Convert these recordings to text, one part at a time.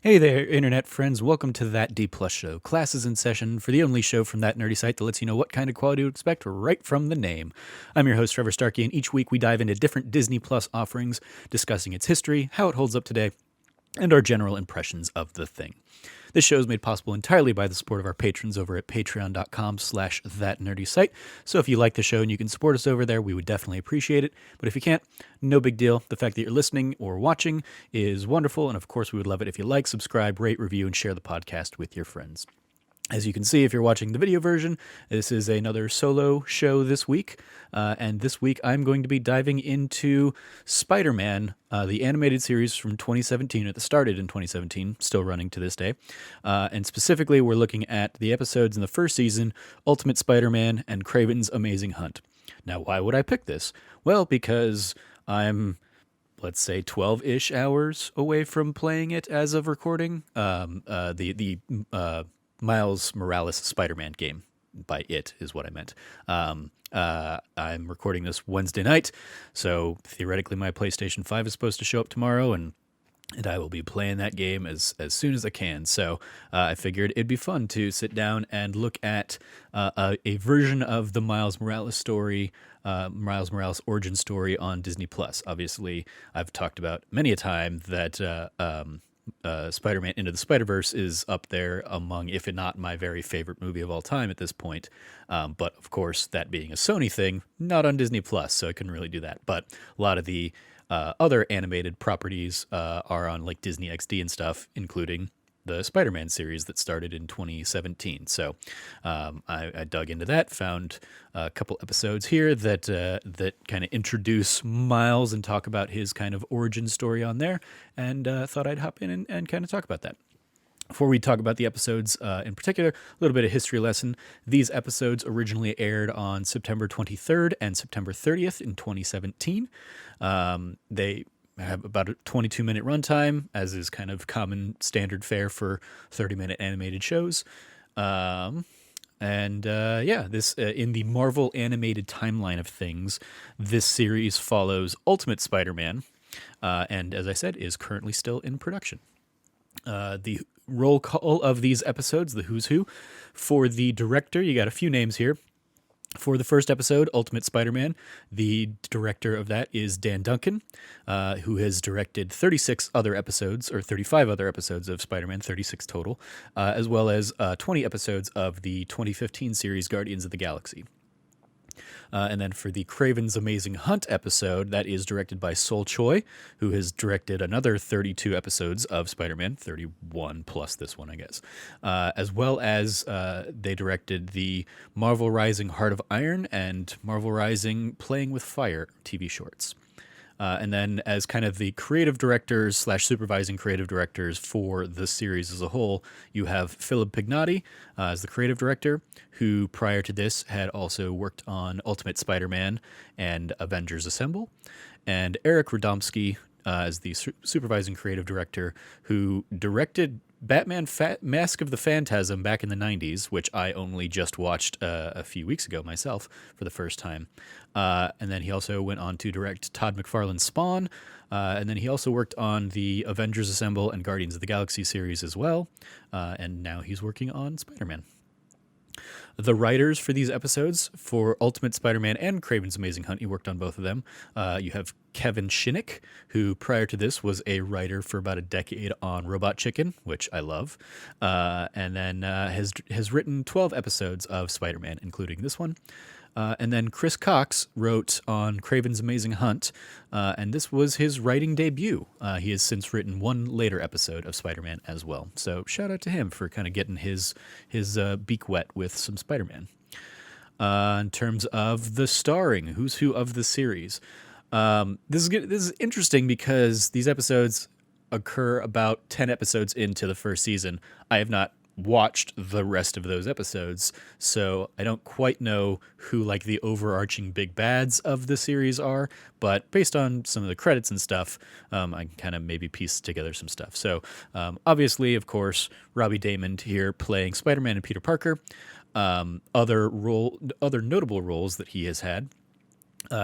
Hey there, internet friends. Welcome to That D Plus Show. Class is in session for the only show from that nerdy site that lets you know what kind of quality to expect right from the name. I'm your host, Trevor Starkey, and each week we dive into different Disney Plus offerings, discussing its history, how it holds up today, and our general impressions of the thing. This show is made possible entirely by the support of our patrons over at patreon.com/thatnerdysite. So if you like the show and you can support us over there, we would definitely appreciate it. But if you can't, no big deal. The fact that you're listening or watching is wonderful. And of course, we would love it if you like, subscribe, rate, review, and share the podcast with your friends. As you can see, if you're watching the video version, this is another solo show this week. And this week, I'm going to be diving into Spider-Man, the animated series from 2017, that started in 2017, still running to this day. And specifically, we're looking at the episodes in the first season, Ultimate Spider-Man and Kraven's Amazing Hunt. Now, why would I pick this? Well, because I'm, let's say, 12-ish hours away from playing it as of recording. The Miles Morales Spider-Man game. By it is what I meant. I'm recording this Wednesday night, so theoretically my PlayStation 5 is supposed to show up tomorrow, and I will be playing that game as soon as I can. So I figured it'd be fun to sit down and look at a version of the Miles Morales story, Miles Morales origin story on Disney Plus. Obviously, I've talked about many a time that Spider-Man Into the Spider-Verse is up there among, if not my very favorite movie of all time at this point. But of course, that being a Sony thing, not on Disney Plus, so I couldn't really do that. But a lot of the other animated properties are on like Disney XD and stuff, including the Spider-Man series that started in 2017. So I dug into that, found a couple episodes here that kind of introduce Miles and talk about his kind of origin story on there, and thought I'd hop in and kind of talk about that. Before we talk about the episodes in particular, a little bit of history lesson. These episodes originally aired on September 23rd and September 30th in 2017. They have about a 22-minute runtime, as is kind of common standard fare for 30-minute animated shows. This in the Marvel animated timeline of things, this series follows Ultimate Spider-Man, and as I said, is currently still in production. The roll call of these episodes, the who's who. For the director, you got a few names here. For the first episode, Ultimate Spider-Man, the director of that is Dan Duncan, who has directed 36 other episodes, or 35 other episodes of Spider-Man, 36 total, as well as 20 episodes of the 2015 series Guardians of the Galaxy. And then for the Kraven's Amazing Hunt episode, that is directed by Sol Choi, who has directed another 32 episodes of Spider-Man, 31 plus this one, I guess. As well as they directed the Marvel Rising Heart of Iron and Marvel Rising Playing with Fire TV shorts. And then as kind of the creative directors / supervising creative directors for the series as a whole, you have Philip Pignotti as the creative director, who prior to this had also worked on Ultimate Spider-Man and Avengers Assemble, and Eric Radomski as the supervising creative director, who directed Batman Mask of the Phantasm back in the 90s, which I only just watched a few weeks ago myself for the first time. And then he also went on to direct Todd McFarlane's Spawn. And then he also worked on the Avengers Assemble and Guardians of the Galaxy series as well. And now he's working on Spider-Man. The writers for these episodes, for Ultimate Spider-Man and Kraven's Amazing Hunt, he worked on both of them. You have Kevin Shinnick, who prior to this was a writer for about a decade on Robot Chicken, which I love, and then has written 12 episodes of Spider-Man, including this one. And then Chris Cox wrote on Kraven's Amazing Hunt, and this was his writing debut. He has since written one later episode of Spider-Man as well. So shout out to him for kind of getting his beak wet with some Spider-Man. In terms of the starring, who's who of the series, this is interesting because these episodes occur about 10 episodes into the first season. I have not watched the rest of those episodes, so I don't quite know who like the overarching big bads of the series are, but based on some of the credits and stuff, I can kind of maybe piece together some stuff. So obviously, of course, Robbie Daymond here playing Spider-Man and Peter Parker. Other notable roles that he has had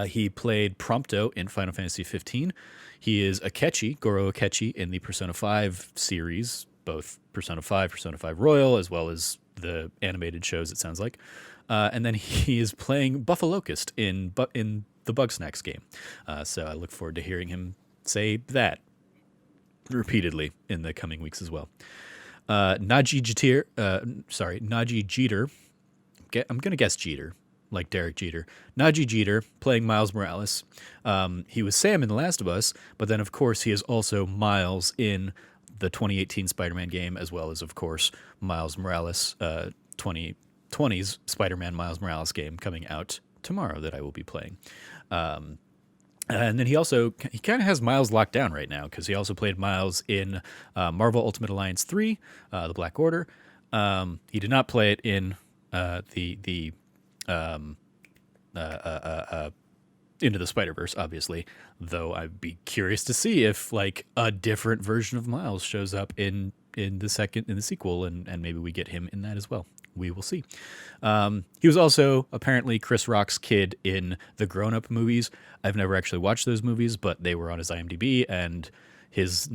He played Prompto in Final Fantasy 15. He is Akechi, Goro Akechi, in the Persona 5 series, both Persona 5 Royal, as well as the animated shows, it sounds like. And then he is playing Buffalocust in the Bugsnax game. So I look forward to hearing him say that repeatedly in the coming weeks as well. Najee Jeter. I'm going to guess Jeter, like Derek Jeter. Najee Jeter playing Miles Morales. He was Sam in The Last of Us, but then, of course, he is also Miles in the 2018 Spider-Man game, as well as, of course, Miles Morales, 2020's Spider-Man Miles Morales game coming out tomorrow that I will be playing. And then he kind of has Miles locked down right now because he also played Miles in Marvel Ultimate Alliance 3, The Black Order. He did not play it in the Into the Spider-Verse, obviously, though I'd be curious to see if like a different version of Miles shows up in the sequel, and maybe we get him in that as well. We will see. He was also apparently Chris Rock's kid in the Grown Up movies. I've never actually watched those movies, but they were on his IMDb, and his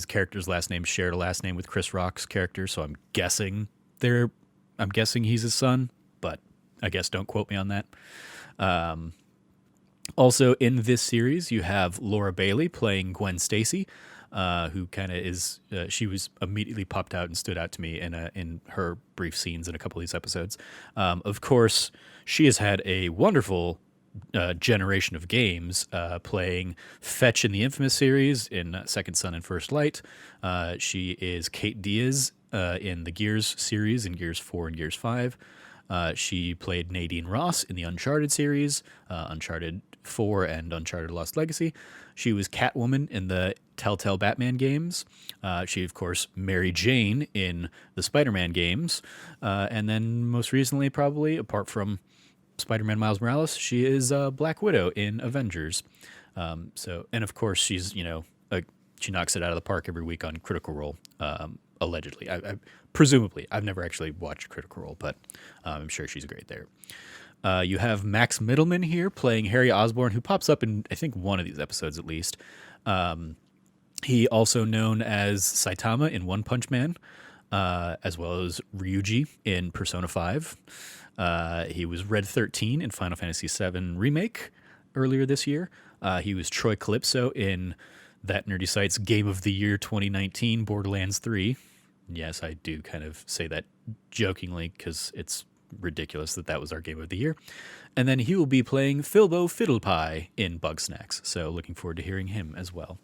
character's last name shared a last name with Chris Rock's character, so I'm guessing he's his son, but I guess don't quote me on that. Also in this series, you have Laura Bailey playing Gwen Stacy, who kind of is, she was immediately popped out and stood out to me in her brief scenes in a couple of these episodes. Of course, she has had a wonderful generation of games, playing Fetch in the Infamous series, in Second Son and First Light. She is Kate Diaz in the Gears series, in Gears 4 and Gears 5. She played Nadine Ross in the Uncharted series, Uncharted 4 and Uncharted Lost Legacy. She was Catwoman in the Telltale Batman games. She, of course, Mary Jane in the Spider-Man games. And then most recently, probably, apart from Spider-Man Miles Morales, she is Black Widow in Avengers. And of course, she's, she knocks it out of the park every week on Critical Role, allegedly. Presumably. I've never actually watched Critical Role, but I'm sure she's great there. You have Max Middleman here playing Harry Osborn, who pops up in, I think, one of these episodes at least. He also known as Saitama in One Punch Man, as well as Ryuji in Persona 5. He was Red 13 in Final Fantasy VII Remake earlier this year. He was Troy Calypso in That Nerdy Site's Game of the Year 2019, Borderlands 3. Yes, I do kind of say that jokingly because it's ridiculous that was our Game of the Year. And then he will be playing Filbo Fiddlepie in Bugsnax, so looking forward to hearing him as well.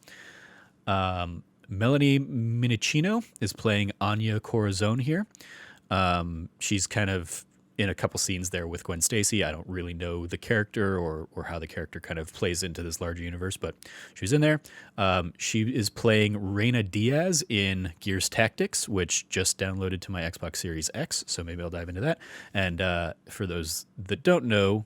Melina Minichino is playing Anya Corazon here. She's kind of in a couple scenes there with Gwen Stacy. I don't really know the character or how the character kind of plays into this larger universe, but she's in there. She is playing Reina Diaz in Gears Tactics, which just downloaded to my Xbox Series X, so maybe I'll dive into that. And for those that don't know,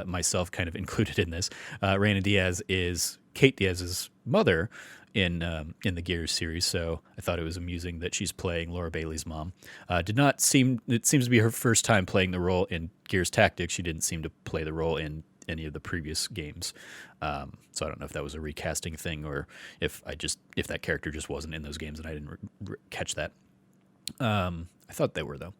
myself kind of included in this, Reina Diaz is Kate Diaz's mother in the Gears series, so I thought it was amusing that she's playing Laura Bailey's mom. It seems to be her first time playing the role in Gears Tactics. She didn't seem to play the role in any of the previous games, so I don't know if that was a recasting thing or if that character just wasn't in those games and I didn't catch that. I thought they were, though.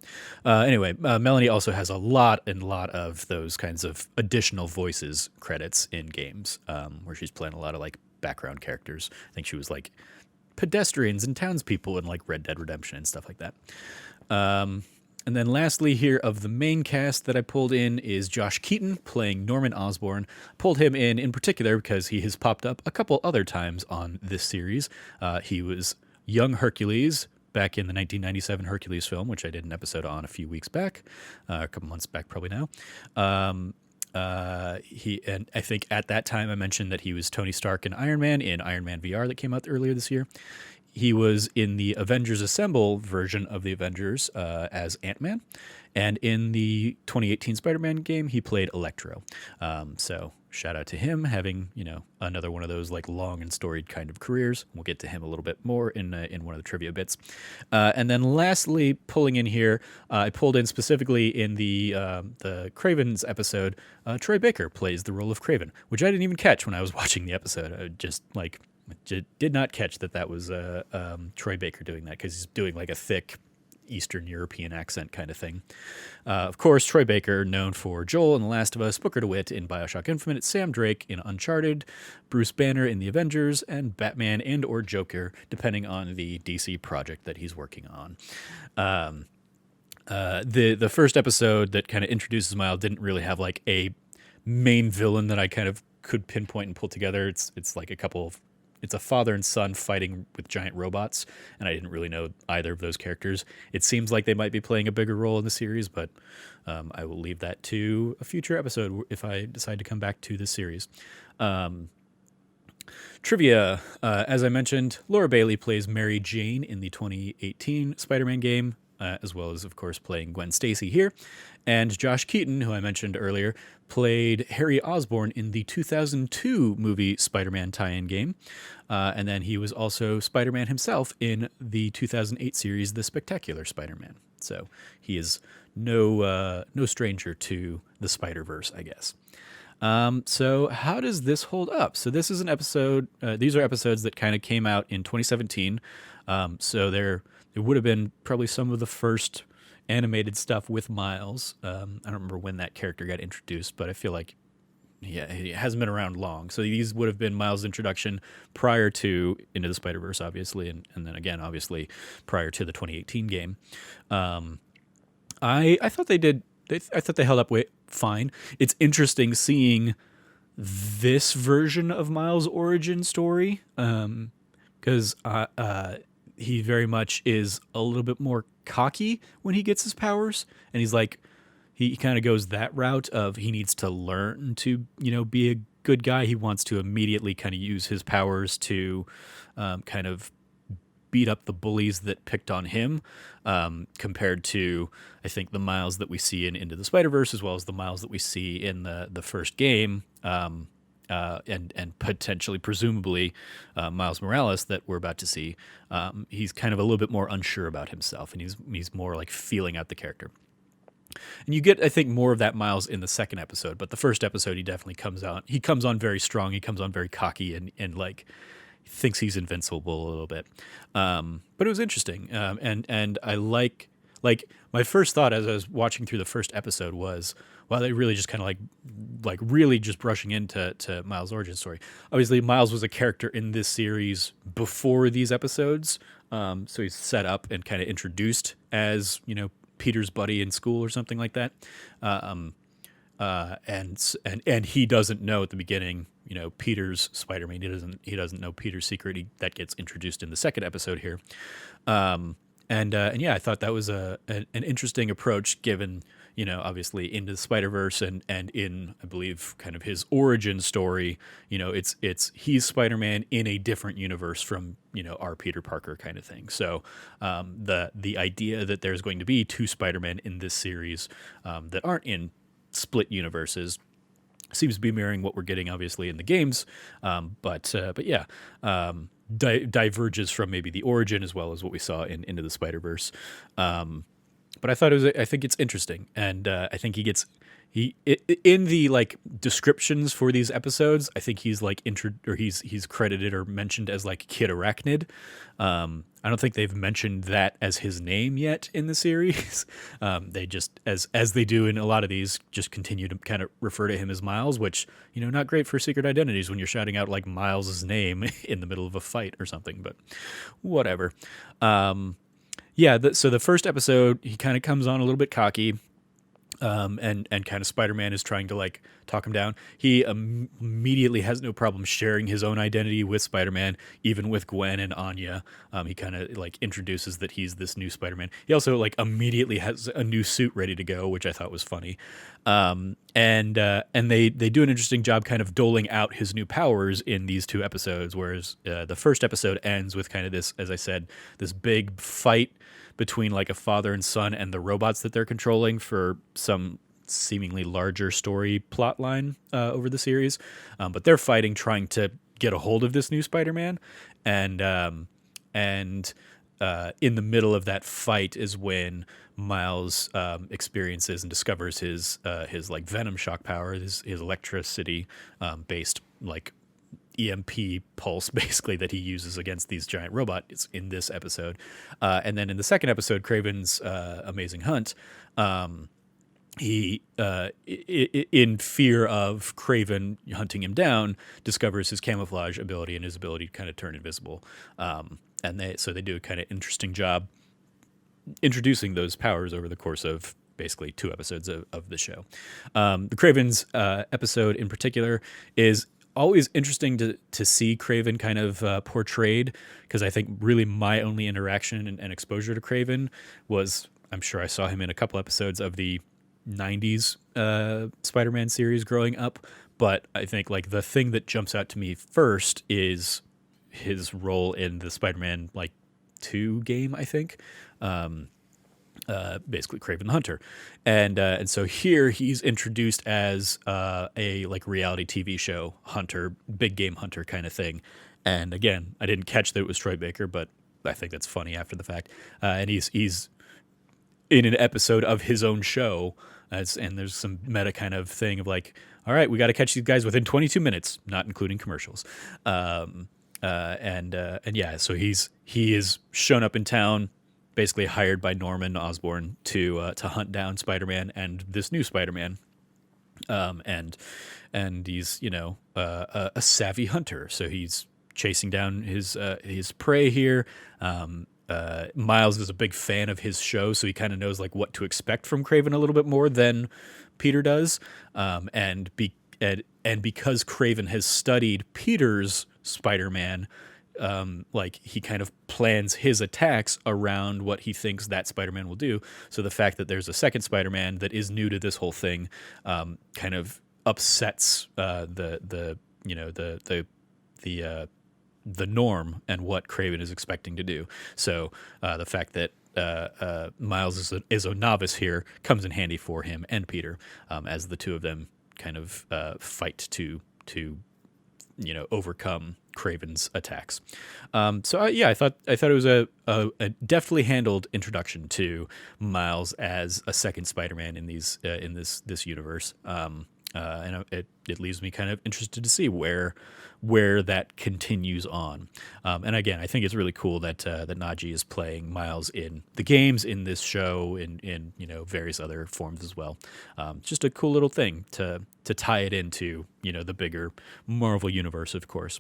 Anyway, Melanie also has a lot of those kinds of additional voices credits in games, where she's playing a lot of like background characters. I think she was like pedestrians and townspeople in like Red Dead Redemption and stuff like that. And then lastly here of the main cast that I pulled in is Josh Keaton playing Norman Osborn. Pulled him in particular because he has popped up a couple other times on this series. He was young Hercules back in the 1997 Hercules film, which I did an episode on a few weeks back, a couple months back probably now. And I think at that time I mentioned that he was Tony Stark in Iron Man VR that came out earlier this year. He was in the Avengers Assemble version of the Avengers as Ant-Man. And in the 2018 Spider-Man game, he played Electro. So shout out to him having, another one of those like long and storied kind of careers. We'll get to him a little bit more in one of the trivia bits. And then lastly, pulling in here, I pulled in specifically in the Kraven's episode, Troy Baker plays the role of Kraven, which I didn't even catch when I was watching the episode. I just did not catch that was Troy Baker doing that, because he's doing like a thick Eastern European accent kind of thing. Of course, Troy Baker, known for Joel in The Last of Us, Booker DeWitt in BioShock Infinite, Sam Drake in Uncharted, Bruce Banner in The Avengers, and Batman and or Joker, depending on the DC project that he's working on. The first episode that kind of introduces Miles didn't really have like a main villain that I kind of could pinpoint and pull together. It's like it's a father and son fighting with giant robots, and I didn't really know either of those characters. It seems like they might be playing a bigger role in the series, but I will leave that to a future episode if I decide to come back to this series. Trivia, as I mentioned, Laura Bailey plays Mary Jane in the 2018 Spider-Man game, as well as, of course, playing Gwen Stacy here. And Josh Keaton, who I mentioned earlier, played Harry Osborn in the 2002 movie Spider-Man tie-in game. And then he was also Spider-Man himself in the 2008 series The Spectacular Spider-Man. So he is no stranger to the Spider-Verse, I guess. So how does this hold up? So this is an episode, these are episodes that kind of came out in 2017. So there would have been probably some of the first animated stuff with Miles. I don't remember when that character got introduced, but I feel like, yeah, he hasn't been around long. So these would have been Miles' introduction prior to Into the Spider-Verse, obviously, and then again, obviously, prior to the 2018 game. I thought they did. I thought they held up fine. It's interesting seeing this version of Miles' origin story, because he very much is a little bit more cocky when he gets his powers, and he's like, he kind of goes that route of he needs to learn to, be a good guy. He wants to immediately kind of use his powers to kind of beat up the bullies that picked on him, compared to, I think, the Miles that we see in Into the Spider-Verse, as well as the Miles that we see in the first game, and potentially, presumably, Miles Morales that we're about to see. He's kind of a little bit more unsure about himself, and he's more like feeling out the character. And you get, I think, more of that Miles in the second episode, but the first episode he definitely comes on. He comes on very strong. He comes on very cocky and like thinks he's invincible a little bit. But it was interesting, and I like my first thought as I was watching through the first episode was, wow, they really just kind of like really just brushing into Miles' origin story. Obviously, Miles was a character in this series before these episodes, so he's set up and kind of introduced as, Peter's buddy in school or something like that. And he doesn't know at the beginning, Peter's Spider-Man. He doesn't know Peter's secret. That gets introduced in the second episode here. And yeah, I thought that was an interesting approach, given, obviously Into the Spider-Verse and in, I believe, kind of his origin story. He's Spider-Man in a different universe from, our Peter Parker kind of thing. So the idea that there's going to be two Spider-Men in this series that aren't in split universes seems to be mirroring what we're getting, obviously, in the games. But yeah. Diverges from maybe the origin as well as what we saw in Into the Spider-Verse. But I think it's interesting, and I think he in the like descriptions for these episodes, I think he's like he's credited or mentioned as like Kid Arachnid. I don't think they've mentioned that as his name yet in the series. They just, as they do in a lot of these, just continue to kind of refer to him as Miles, which, not great for secret identities when you're shouting out like Miles's name in the middle of a fight or something, but whatever. Yeah, so the first episode, he kind of comes on a little bit cocky. And kind of Spider-Man is trying to like talk him down. He immediately has no problem sharing his own identity with Spider-Man, even with Gwen and Anya. He kind of like introduces that he's this new Spider-Man. He also like immediately has a new suit ready to go, which I thought was funny. And they do an interesting job kind of doling out his new powers in these two episodes, whereas the first episode ends with kind of this, as I said, this big fight between like a father and son and the robots that they're controlling for some seemingly larger story plot line over the series. But they're fighting, trying to get a hold of this new Spider-Man, and in the middle of that fight is when Miles experiences and discovers his like venom shock power, his electricity based like EMP pulse, basically, that he uses against these giant robots in this episode. And then in the second episode, Kraven's Amazing Hunt, he, in fear of Kraven hunting him down, discovers his camouflage ability and his ability to kind of turn invisible. And they do a kind of interesting job introducing those powers over the course of basically 2 episodes of the show. The Kraven's episode in particular is always interesting to see Kraven kind of portrayed, because I think really my only interaction and exposure to Kraven was, I'm sure I saw him in a couple episodes of the 90s Spider-Man series growing up, but I think like the thing that jumps out to me first is his role in the Spider-Man like 2 game, I think. Basically Kraven the Hunter, and so here he's introduced as a like reality TV show hunter, big game hunter kind of thing. And again, I didn't catch that it was Troy Baker, but I think that's funny after the fact. And he's in an episode of his own show, and there's some meta kind of thing of like, all right, we got to catch these guys within 22 minutes, not including commercials. And yeah, so he is shown up in town, basically hired by Norman Osborn to hunt down Spider-Man and this new Spider-Man. And he's, you know, a savvy hunter, so he's chasing down his prey here. Miles is a big fan of his show, so he kind of knows like what to expect from Kraven a little bit more than Peter does. And because Kraven has studied Peter's Spider-Man, like he kind of plans his attacks around what he thinks that Spider-Man will do. So the fact that there's a second Spider-Man that is new to this whole thing, kind of upsets the norm and what Kraven is expecting to do. So the fact that Miles is a novice here comes in handy for him and Peter, as the two of them kind of fight to overcome Kraven's attacks. I thought it was a deftly handled introduction to Miles as a second Spider-Man in this universe. And it leaves me kind of interested to see where that continues on. And again, I think it's really cool that Najee is playing Miles in the games, in this show, in various other forms as well. Just a cool little thing to tie it into the bigger Marvel universe, of course.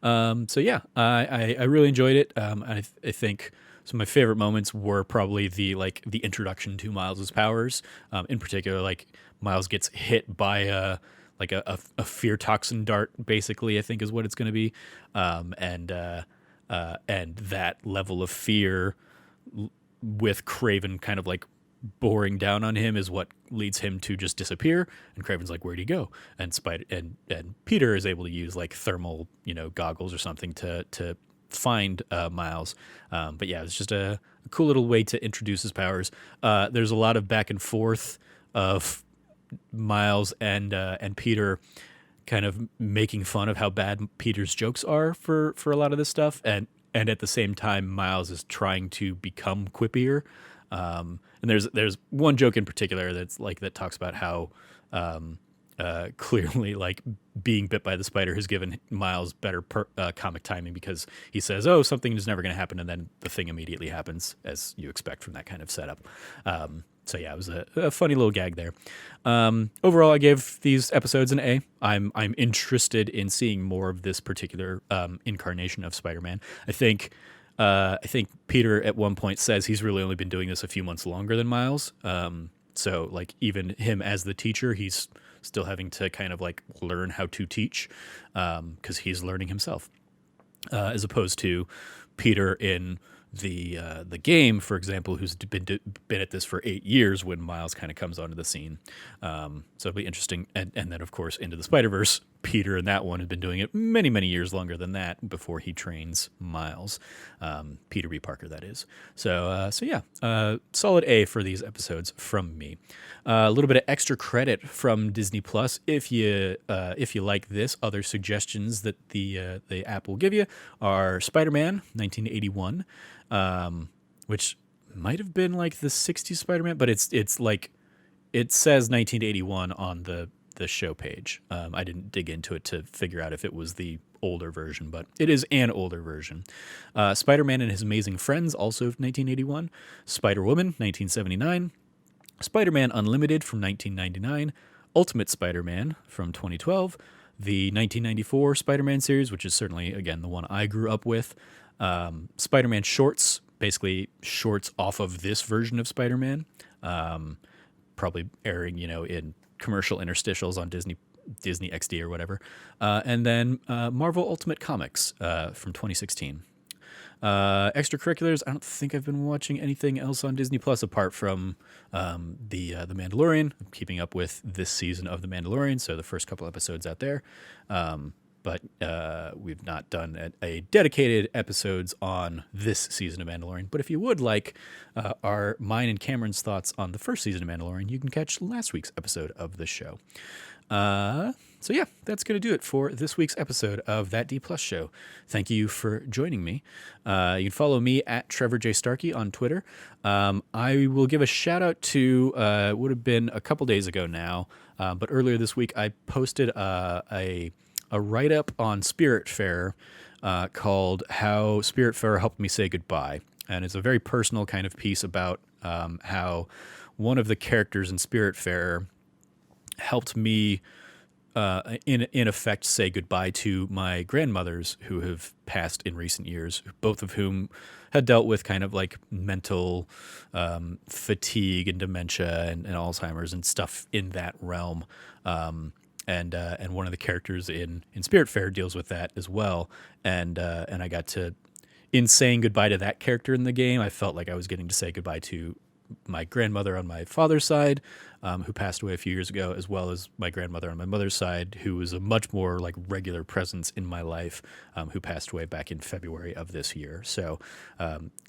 I really enjoyed it. I think some of my favorite moments were probably the introduction to Miles's powers. In particular, like Miles gets hit by a fear toxin dart, basically, I think is what it's going to be. And that level of fear with Kraven kind of like boring down on him is what leads him to just disappear. And Kraven's like, where'd he go? And Peter is able to use like thermal, goggles or something to find Miles. But yeah, it's just a cool little way to introduce his powers. There's a lot of back and forth of Miles and Peter kind of making fun of how bad Peter's jokes are for a lot of this stuff, and at the same time Miles is trying to become quippier. And there's one joke in particular that talks about how clearly like being bit by the spider has given Miles better comic timing, because he says, oh, something is never going to happen, and then the thing immediately happens, as you expect from that kind of setup. So yeah, it was a funny little gag there. Overall, I gave these episodes an A. I'm interested in seeing more of this particular incarnation of Spider-Man. I think Peter at one point says he's really only been doing this a few months longer than Miles. So like even him as the teacher, he's still having to kind of like learn how to teach, because he's learning himself, as opposed to Peter in the game, for example, who's been at this for 8 years when Miles kind of comes onto the scene. So it'll be interesting. And then, of course, Into the Spider-Verse, Peter in that one has been doing it many, many years longer than that before he trains Miles. Peter B. Parker, that is. So yeah, solid A for these episodes from me. A little bit of extra credit from Disney Plus if you like this. Other suggestions that the app will give you are Spider-Man 1981, which might have been like the 60s Spider-Man, but it's like it says 1981 on the show page. I didn't dig into it to figure out if it was the older version, but it is an older version. Spider-Man and His Amazing Friends, also 1981. Spider-Woman, 1979. Spider-Man Unlimited from 1999. Ultimate Spider-Man from 2012. The 1994 Spider-Man series, which is certainly, again, the one I grew up with. Spider-Man shorts, basically shorts off of this version of Spider-Man. Probably airing, in commercial interstitials on Disney XD or whatever. And then Marvel Ultimate Comics from 2016. Extracurriculars, I don't think I've been watching anything else on Disney Plus apart from the Mandalorian. I'm keeping up with this season of The Mandalorian, so the first couple episodes out there. But we've not done a dedicated episodes on this season of Mandalorian. But if you would like mine and Cameron's thoughts on the first season of Mandalorian, you can catch last week's episode of the show. So yeah, that's going to do it for this week's episode of That D Plus Show. Thank you for joining me. You can follow me at Trevor J. Starkey on Twitter. I will give a shout out to, it would have been a couple days ago now, but earlier this week I posted a write-up on Spiritfarer called How Spiritfarer Helped Me Say Goodbye. And it's a very personal kind of piece about how one of the characters in Spiritfarer helped me, in effect, say goodbye to my grandmothers who have passed in recent years, both of whom had dealt with kind of like mental fatigue and dementia and Alzheimer's and stuff in that realm. And one of the characters in Spiritfarer deals with that as well. And I got to, in saying goodbye to that character in the game, I felt like I was getting to say goodbye to my grandmother on my father's side, who passed away a few years ago, as well as my grandmother on my mother's side, who was a much more like regular presence in my life, who passed away back in February of this year. So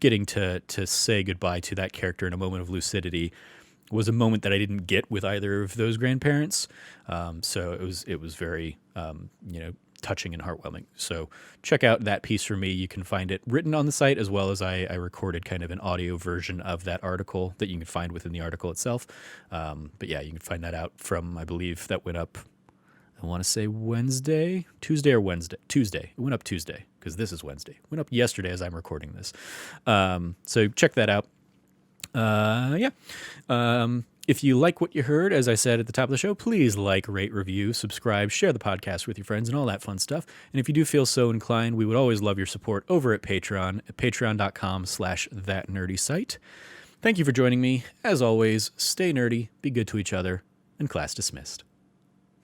getting to say goodbye to that character in a moment of lucidity was a moment that I didn't get with either of those grandparents. So it was very, touching and heartwarming. So check out that piece for me. You can find it written on the site, as well as I recorded kind of an audio version of that article that you can find within the article itself. But yeah, you can find that out from, I believe that went up, I want to say Tuesday. It went up Tuesday because this is Wednesday. It went up yesterday as I'm recording this. So check that out. If you like what you heard, as I said at the top of the show, please like, rate, review, subscribe, share the podcast with your friends and all that fun stuff. And if you do feel so inclined, we would always love your support over at Patreon, at patreon.com/thatnerdysite. Thank you for joining me. As always, stay nerdy, be good to each other, and class dismissed.